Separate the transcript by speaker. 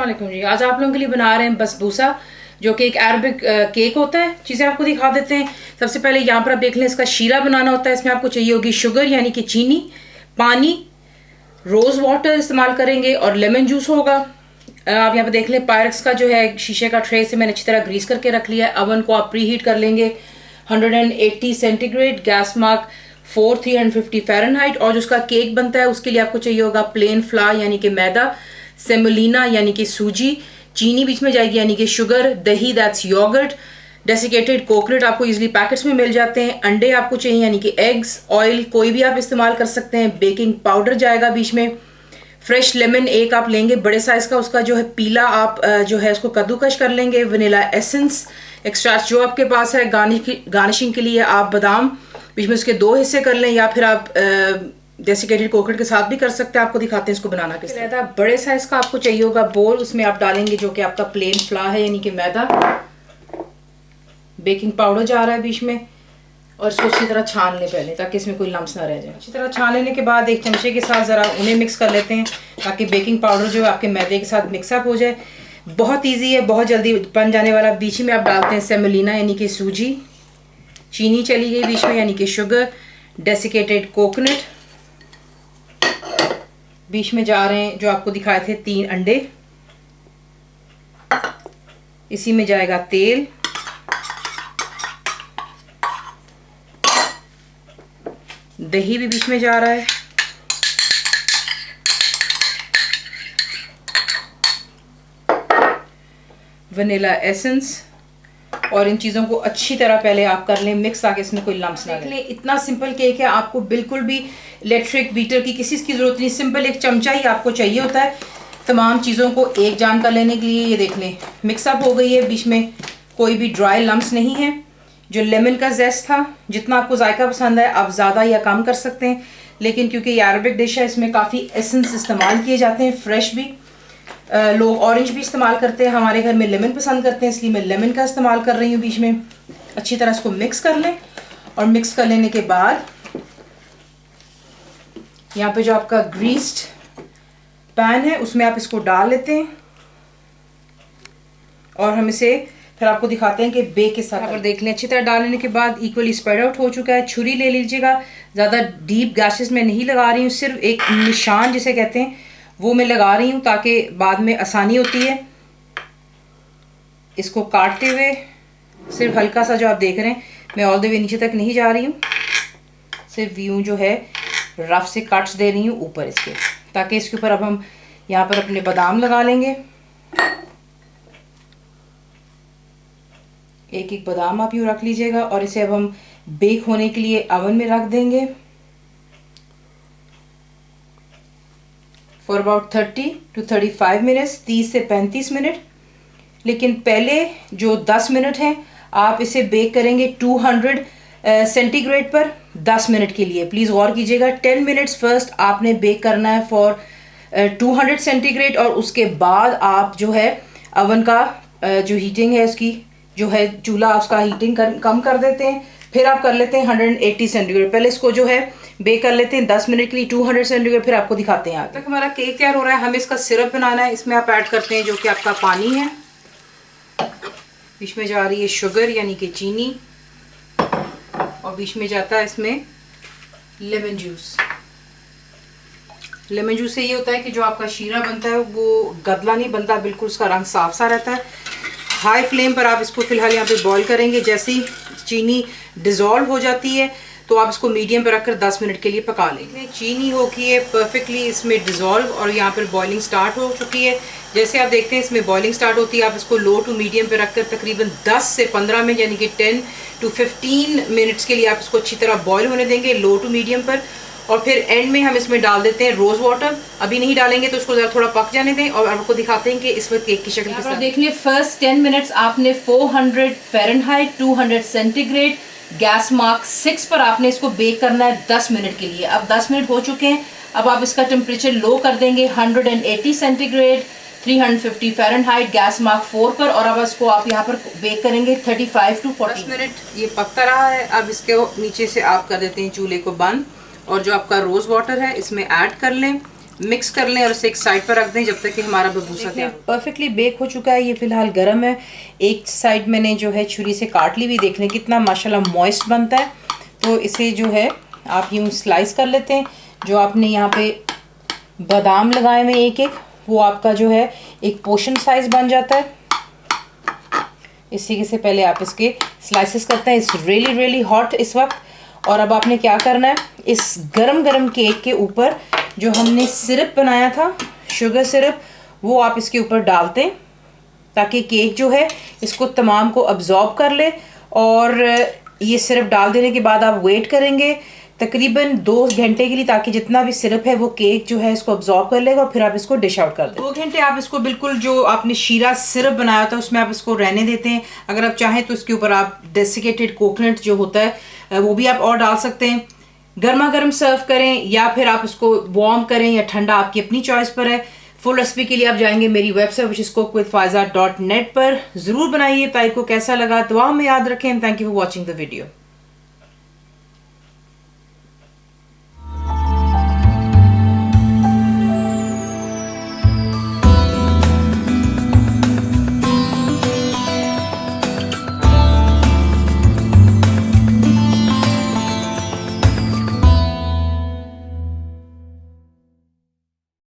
Speaker 1: अस्सलाम जी। आज आप लोगों के लिए बना रहे हैं बसबूसा, जो कि एक अरबिक केक होता है। चीज़ें आपको दिखा देते हैं। सबसे पहले यहाँ पर आप देख लें, इसका शीरा बनाना होता है। इसमें आपको चाहिए होगी शुगर यानी कि चीनी, पानी, रोज़ वाटर इस्तेमाल करेंगे और लेमन जूस होगा। आप यहाँ पे देख लें, पायरेक्स का जो है शीशे का ट्रे से मैंने अच्छी तरह ग्रीस करके रख लिया है। अवन को आप प्री हीट कर लेंगे 180 सेंटीग्रेड, गैस मार्क 350 फ़ारेनहाइट। और जो उसका केक बनता है उसके लिए आपको चाहिए होगा प्लेन फ्लावर यानी कि मैदा, सेमोलिना यानी कि सूजी, चीनी बीच में जाएगी यानी कि शुगर, दही दैट्स योगर्ट, डेसिकेटेड कोकोनट आपको इजीली पैकेट्स में मिल जाते हैं, अंडे आपको चाहिए यानी कि एग्स, ऑयल कोई भी आप इस्तेमाल कर सकते हैं, बेकिंग पाउडर जाएगा बीच में, फ्रेश लेमन एक आप लेंगे बड़े साइज का, उसका जो है पीला आप जो है उसको कद्दूकश कर लेंगे, वनीला एसेंस एक्स्ट्रा जो आपके पास है, गार्निशिंग के लिए आप बादाम बीच में उसके 2 हिस्से कर लें, या फिर आप डेसिकेटेड कोकोनट के साथ भी कर सकते हैं। आपको दिखाते हैं इसको बनाना किस तरह। बड़े साइज का आपको चाहिए होगा बोल, उसमें आप डालेंगे जो कि आपका प्लेन फ्लावर है यानी कि मैदा, बेकिंग पाउडर जा रहा है बीच में, और इसको अच्छी तरह छान लें पहले ताकि इसमें कोई लम्स ना रह जाए। अच्छी तरह छान लेने के बाद एक चमचे के साथ ज़रा उन्हें मिक्स कर लेते हैं ताकि बेकिंग पाउडर जो है आपके मैदे के साथ मिक्सअप हो जाए। बहुत ईजी है, बहुत जल्दी बन जाने वाला। बीच में आप डालते हैं सेमोलिना यानी कि सूजी, चीनी चली गई बीच में यानी कि शुगर, डेसिकेटेड कोकोनट, बीच में जा रहे हैं जो आपको दिखाए थे 3 अंडे, इसी में जाएगा तेल, दही भी बीच में जा रहा है, वनीला एसेंस, और इन चीज़ों को अच्छी तरह पहले आप कर लें मिक्स ताकि इसमें कोई लम्स ना रहे। इतना सिंपल केक है, आपको बिल्कुल भी इलेक्ट्रिक बीटर की किसी की ज़रूरत नहीं। सिंपल एक चमचा ही आपको चाहिए होता है तमाम चीज़ों को एक जान कर लेने के लिए। ये देख लें मिक्सअप हो गई है, बीच में कोई भी ड्राई लम्स नहीं है। जो लेमन का जेस्ट था, जितना आपको जायका पसंद है आप ज़्यादा या कम कर सकते हैं, लेकिन क्योंकि ये अरबिक डिश है इसमें काफ़ी एसेंस इस्तेमाल किए जाते हैं, फ्रेश भी। लोग ऑरेंज भी इस्तेमाल करते हैं, हमारे घर में लेमन पसंद करते हैं इसलिए मैं लेमन का इस्तेमाल कर रही हूँ बीच में। अच्छी तरह इसको मिक्स कर लें, और मिक्स कर लेने के बाद यहाँ पे जो आपका ग्रीस्ड पैन है उसमें आप इसको डाल लेते हैं, और हम इसे फिर आपको दिखाते हैं कि बेक के साथ पर देख लें। अच्छी तरह डालने के बाद इक्वली स्प्रेड आउट हो चुका है। छुरी ले लीजिएगा, ज़्यादा डीप गैसेस में नहीं लगा रही हूँ, सिर्फ एक निशान जिसे कहते हैं वो मैं लगा रही हूँ ताकि बाद में आसानी होती है इसको काटते हुए। सिर्फ हल्का सा जो आप देख रहे हैं, मैं ऑल द वे नीचे तक नहीं जा रही हूँ, सिर्फ यूँ जो है रफ से कट्स दे रही हूँ ऊपर इसके, ताकि इसके ऊपर अब हम यहाँ पर अपने बादाम लगा लेंगे। एक एक बादाम आप यूँ रख लीजिएगा, और इसे अब हम बेक होने के लिए अवन में रख देंगे फॉर अबाउट 30 to 35 मिनट्स, 30 से 35 मिनट। लेकिन पहले जो 10 मिनट हैं आप इसे बेक करेंगे 200 सेंटीग्रेड पर 10 मिनट के लिए। प्लीज़ गौर कीजिएगा, 10 मिनट्स फर्स्ट आपने बेक करना है फॉर 200 सेंटीग्रेड, और उसके बाद आप जो है अवन का जो हीटिंग है उसकी जो है चूल्हा उसका हीटिंग कम कर देते हैं, फिर आप कर लेते हैं 180 सेंटीग्रेड। पहले इसको जो है बेक कर लेते हैं 10 मिनट के लिए 200 सेंटीग्रेड, फिर आपको दिखाते हैं। आगे तक हमारा केक तैयार हो रहा है, हमें इसका सिरप बनाना है। इसमें आप ऐड करते हैं जो कि आपका पानी है, बीच में जा रही है शुगर यानी कि चीनी, और बीच में जाता है इसमें लेमन जूस। लेमन जूस से ये होता है कि जो आपका शीरा बनता है वो गदला नहीं बनता, बिल्कुल उसका रंग साफ सा रहता है। हाई फ्लेम पर आप इसको फिलहाल यहाँ पे बॉईल करेंगे। जैसे ही चीनी डिज़ोल्व हो जाती है तो आप इसको मीडियम पर रखकर 10 मिनट के लिए पका लेंगे। चीनी हो गई है परफेक्टली इसमें डिज़ोल्व, और यहाँ पर बॉइलिंग स्टार्ट हो चुकी है। जैसे आप देखते हैं इसमें बॉइलिंग स्टार्ट होती है, आप इसको लो टू मीडियम पर रखकर तकरीबन 10 से 15 मिनट यानी कि 10 to 15 मिनट्स के लिए आप इसको अच्छी तरह बॉयल होने देंगे लो टू मीडियम पर। और फिर एंड में हम इसमें डाल देते हैं रोज़ वाटर। अभी नहीं डालेंगे तो इसको ज़रा थोड़ा पक जाने दें, और आपको दिखाते हैं कि इस वक्त केक की शक्ल के साथ। देख लें फर्स्ट 10 मिनट्स आपने 400 फ़ारेनहाइट 200 सेंटीग्रेड गैस मार्क 6 पर आपने इसको बेक करना है 10 मिनट के लिए। अब 10 मिनट हो चुके हैं, अब आप इसका टेम्परेचर लो कर देंगे 180 सेंटीग्रेड 350 फ़ारेनहाइट गैस मार्क 4 पर, और अब इसको आप यहाँ पर बेक करेंगे 35 to 40 मिनट। ये पकता रहा है, अब इसके नीचे से आप कर देते हैं चूल्हे को बंद, और जो आपका रोज़ वाटर है इसमें ऐड कर लें। मिक्स कर लें और इसे एक साइड पर रख दें जब तक कि हमारा बसबूसा तैयार हो। परफेक्टली बेक हो चुका है, ये फिलहाल गर्म है। एक साइड मैंने जो है छुरी से काट ली हुई, देख लें कितना माशाल्लाह मॉइस्ट बनता है। तो इसे जो है आप यूँ स्लाइस कर लेते हैं। जो आपने यहाँ पे बादाम लगाए हुए एक एक, वो आपका जो है एक पोर्शन साइज बन जाता है। इसी से पहले आप इसके स्लाइसेस करते हैं। इट्स रियली रियली हॉट इस वक्त। और अब आपने क्या करना है, इस गरम गरम केक के ऊपर जो हमने सिरप बनाया था, शुगर सिरप, वो आप इसके ऊपर डालते हैं ताकि केक जो है इसको तमाम को अब्जॉर्ब कर ले। और ये सिरप डाल देने के बाद आप वेट करेंगे तकरीबन 2 घंटे के लिए, ताकि जितना भी सिरप है वो केक जो है इसको अब्जॉर्ब कर लेगा और फिर आप इसको डिश आउट कर दें। 2 घंटे आप इसको बिल्कुल जो आपने शीरा सिरप बनाया था उसमें आप इसको रहने देते हैं। अगर आप चाहें तो इसके ऊपर आप डेसिकेटेड कोकोनट जो होता है वो भी आप और डाल सकते हैं। गर्मा गर्म सर्व करें या फिर आप इसको वार्म करें या ठंडा, आपकी अपनी चॉइस पर है। फुल रेसिपी के लिए आप जाएंगे मेरी वेबसाइट विच इज cookWithFaiza.net पर। ज़रूर बनाइए। पाई को कैसा लगा दुआ में याद रखें। Thank you for watching the video.